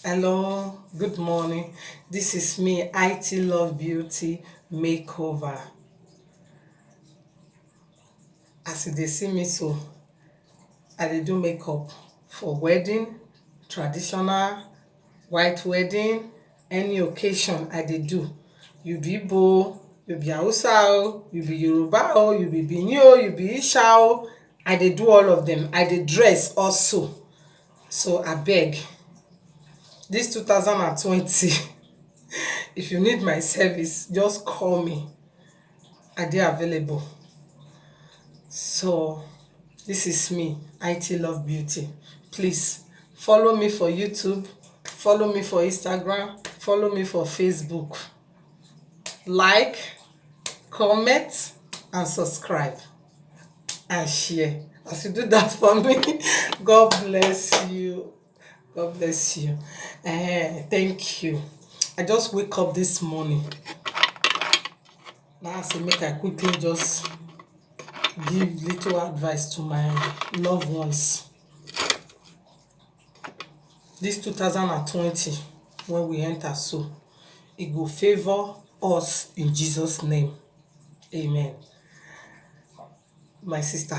Hello, good morning. This is me, IT Love Beauty Makeover. As you dey see me so, I dey do makeup for wedding, traditional, white wedding, any occasion I dey do. You be Igbo, you be Hausa o, you be Yoruba o, you be Benin o, you be Isha o. I dey do all of them. I dey dress also. So abeg, this 2020, if you need my service, just call me. I dey available. So this is me, IT Love Beauty. Please follow me for YouTube, follow me for Instagram, follow me for Facebook. Like, comment, and subscribe and share. As you do that for me, God bless you. God bless you. Thank you. I just wake up this morning. Now I say make I quickly just give little advice to my loved ones. This 2020, when we enter so, it go favor us in Jesus' name. Amen. My sister,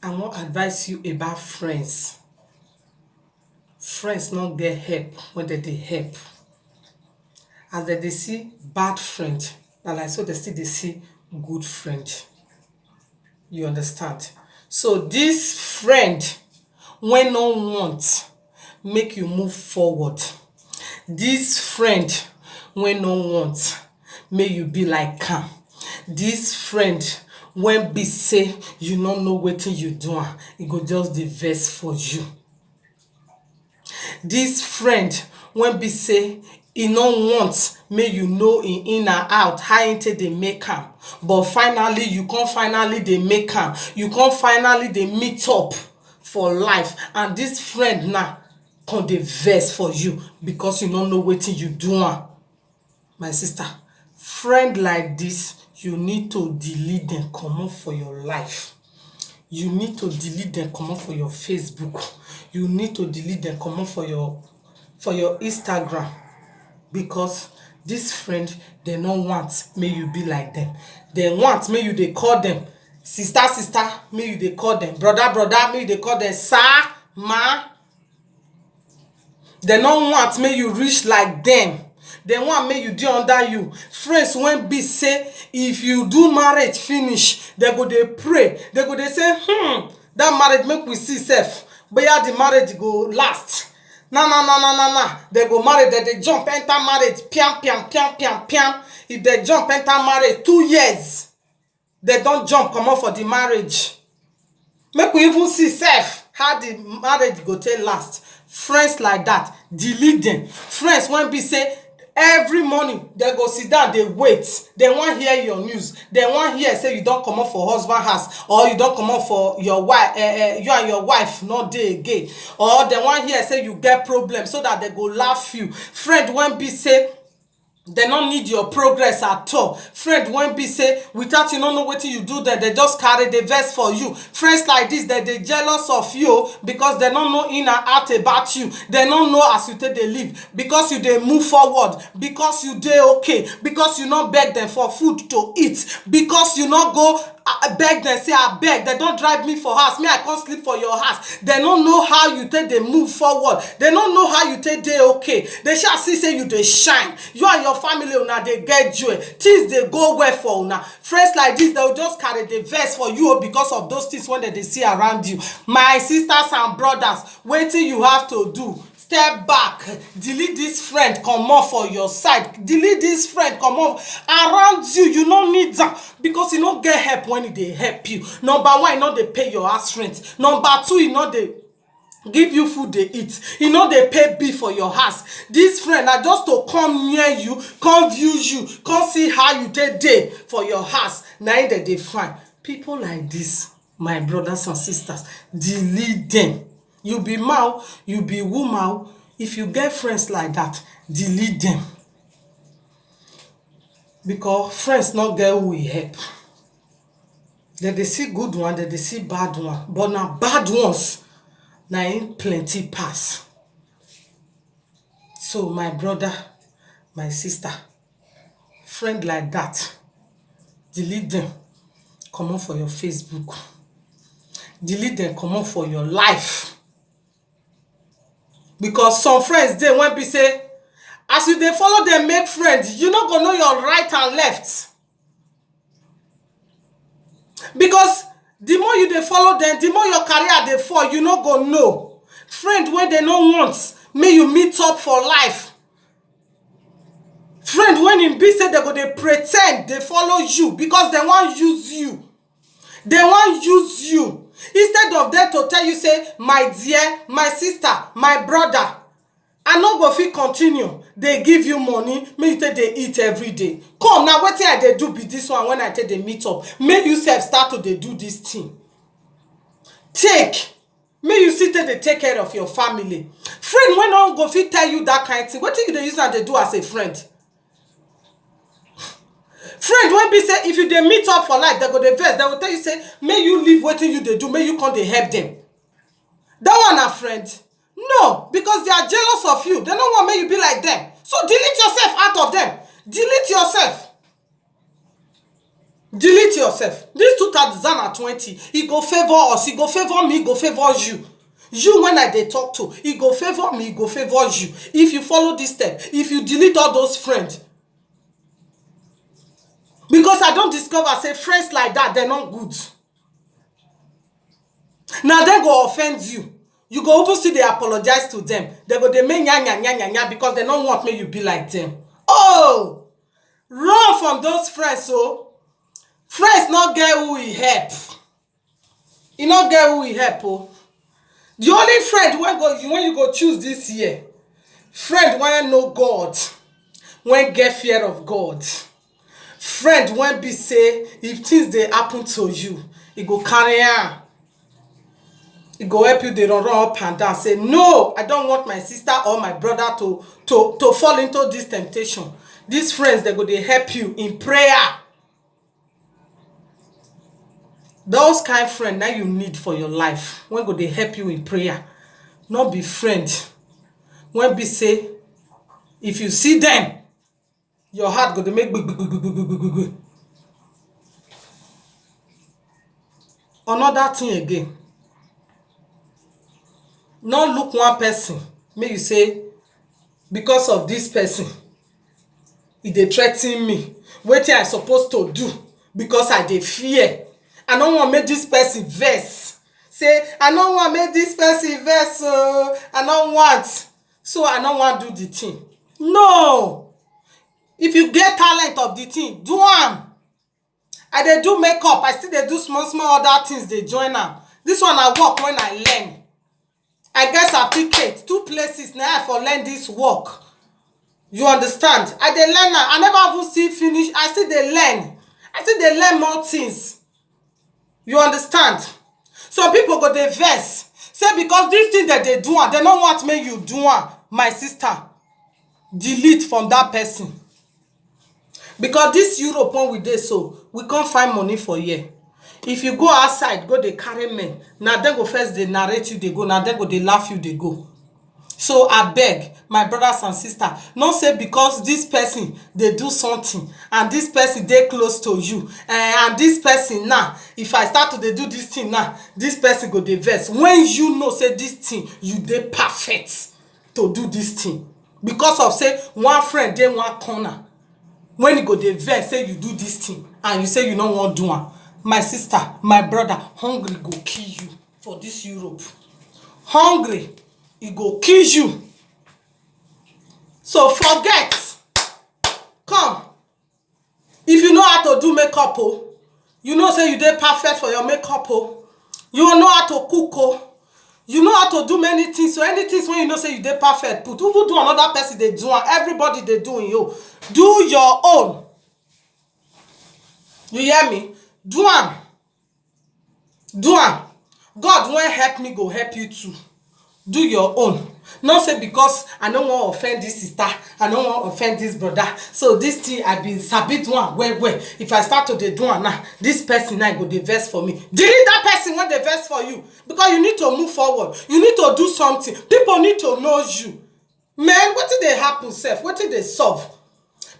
I wan advise you about friends. Friends no get help when dem dey help. As dem dey see bad friend, na like so dem still dey see good friend. You understand? So this friend wey no want make you move forward, this friend wey no want make you be like am, this friend wey be say you no know wetin you do am, e go just dey vex for you. This friend wey be say e no want make you know im in and out, how im take dey make am, but finally you come finally dey make am, you come finally dey meet up for life, and this friend now come dey vex for you because you no know wetin you do am. My sister, friend like this, you need to delete dem comot for your life. You need to delete dem comot for your Facebook. You need to delete dem comot for your Instagram, because this friend dem no want make you be like dem. Dem want make you dey call dem sister sister, make you dey call dem brother brother, make you dey call dem sir, ma. Dem no want make you reach like dem. Dem want make you dey under you. Friends wey be say if you do marriage finish, dem go dey pray, dem go dey say that marriage make we see sef boya the marriage go last. Na dem go marry, dem dey jump enter marriage piam piam piam piam piam. If dem jump enter marriage 2 years, dem don jump comot for the marriage. Make we even see sef how the marriage go take last. Friends like that, delete dem. Friends wey be say every morning dem go sit down dey wait, dem wan hear your news, dem wan hear say you don comot for husband house, or you don comot for your wife, you and your wife no dey again, or dem wan hear say you get problem so that dem go laugh you. Friend wey be say dem no need your progress at all. Friend wey be say without you no know wetin you do dem, dem just carry dey vex for you. Friends like this, dem dey jealous of you because dem no know in and out about you. Dem no know as you take dey live, because you dey move forward, because you dey okay, because you no beg dem for food to eat, because you no go beg dem say abeg dem don drive me for house, me I come sleep for your house. Dem no know how you take dey move forward, dem no know how you take dey okay. Dem sha see say you dey shine, you and your family una dey get joy, things dey go well for una. Friends like this, dem just carry dey vex for you because of those things wey dem dey see around you. My sisters and brothers, wetin you have to do? Step back, delete this friend comot for your side, delete this friend comot around you. You no need am, because e no get help when e dey help you. Number one, e no dey pay your house rent. Number two, e no dey give you food dey eat. E no dey pay bill for your house. This friend na just to come near you, come view you, come see how you take dey for your house. Na im dem dey find. People like this, my brothers and sisters, delete dem. You be man, you be woman, if you get friends like that, delete dem, because friends no get who e help. Dem dey see good one, dem dey see bad one, but na bad ones na im plenty pass. So my brother, my sister, friend like that, delete them, comot for your Facebook, delete them, comot for your life. Because some friends dey when be say as you dey follow them make friends, you no go know your right and left. Because the more you dey follow them, the more your career dey fall, you no go know. Friend when they no want make you meet up for life. Friend when im be say they go dey pretend dey follow you because they wan use you. They wan use you. Instead of them to tell you say, my dear, my sister, my brother, I no go fit continue. They give you money, make you take dey eat every day. Come now, wetin I dey do be this one when I take dey meet up. Make you sef start to dey do this thing. Take. Make you sit there dey take care of your family. Friend wey no go fit tell you that kind thing, wetin you dey use am dey do as a friend? Friend wey be say if you dey meet up for life, they go dey vex. They go tell you say, make you leave wetin you dey do, make you come dey help them. That one na friend? No, because they are jealous of you. They no want make you be like them. So delete yourself out of them. Delete yourself. Delete yourself. This 2020, e go favor us, e go favor me, e go favor you. You when I dey talk to, e go favor me, e go favor you. If you follow this step, if you delete all those friends. Because I don't discover say friends like that, they're not good. Now they go offend you. You go even see they apologize to them. They go they make nya because they don't want me you be like them. Oh, run from those friends. So friends not get who he help. He not get who he help. Oh, the only friend when you go choose this year, friend when know God, when get fear of God. Friend when be say if things they happen to you, it go carry on. It go help you, they run up and down. Say, no, I don't want my sister or my brother to fall into this temptation. These friends, they go they help you in prayer. Those kind of friends that you need for your life. When go they help you in prayer. Not be friend. When be say, if you see them, your heart go to make big. Another thing again. Not look one person, make you say, because of this person, if they threaten me, wetin I supposed to do because I dey fear. I don't want make this person vex. Say, I don't want make this person vex, so I don't want. So I don't want do the thing. No. If you get talent of the thing, do am. I dey do makeup, I still dey do small other things, they join am. This one I work when I learn. I get certificate, 2 places now I for learn this work. You understand? I dey learn now. I never even see finish. I still dey learn. I still dey learn more things. You understand? Some people go dey vex. Say because this thing that they do, they don't want me you do am. My sister, delete from that person. Because this Europe when we dey so, we can't find money for here. If you go outside, go they carry men. Now then go first they narrate you, they go. Now then go they laugh you, they go. So I beg my brothers and sisters, not say because this person they do something and this person they close to you and this person now, if I start to they do this thing now, this person go they vex. When you know say this thing, you they perfect to do this thing. Because of say one friend they one corner. When you go they vex, say you do this thing and you say you don't want to do it. My sister, my brother, hungry go kill you for this Europe. Hungry, it go kill you. So forget. Come. If you know how to do makeup, oh, you know say you dey perfect for your makeup, oh. You know how to cook, oh. You know how to do many things. So anything when you know say you dey perfect, put even do another person they do, and everybody they doing you. Do your own. You hear me? Do am. Do am. God won't help me, go help you too. Do your own. Not say because I don't want to offend this sister, I don't want to offend this brother. So this thing I been sabit one well. If I start to do one now, this person now go dey vex for me. Delete that person when they vex for you. Because you need to move forward. You need to do something. People need to know you. Man, wetin dey happen sef? Wetin dey solve?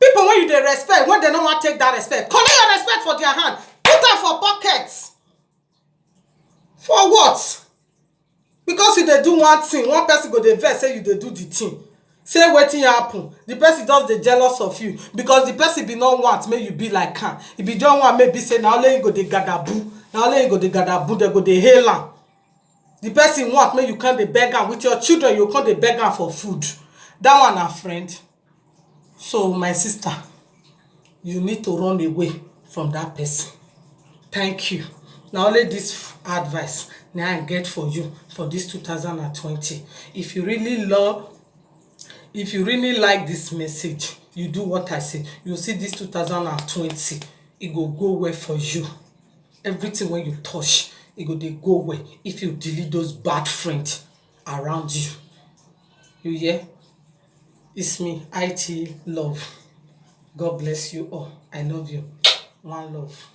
People wey you dey respect, when they no wan take that respect, collect your respect for their hand, put am for pocket. For what? Because you dey do one thing, one person go dey vex say you dey do the thing. Say wetin happen? The person just dey jealous of you because the person be no want make you be like am. E be just want make be say na only you go dey gadabu, na only you go dey gadabu, dem go dey hail am. The person want make you come dey beg am with your children, you come dey beg am for food. That one na friend. So my sister, you need to run away from that person. Thank you. Na only this advice na I get for you for this 2020. If you really like this message, you do what I say, you see this 2020, e go go well for you. Everything wey you touch, e go dey go well if you delete those bad friends around you. You hear? It's me, IT Love. God bless you all. I love you. One love.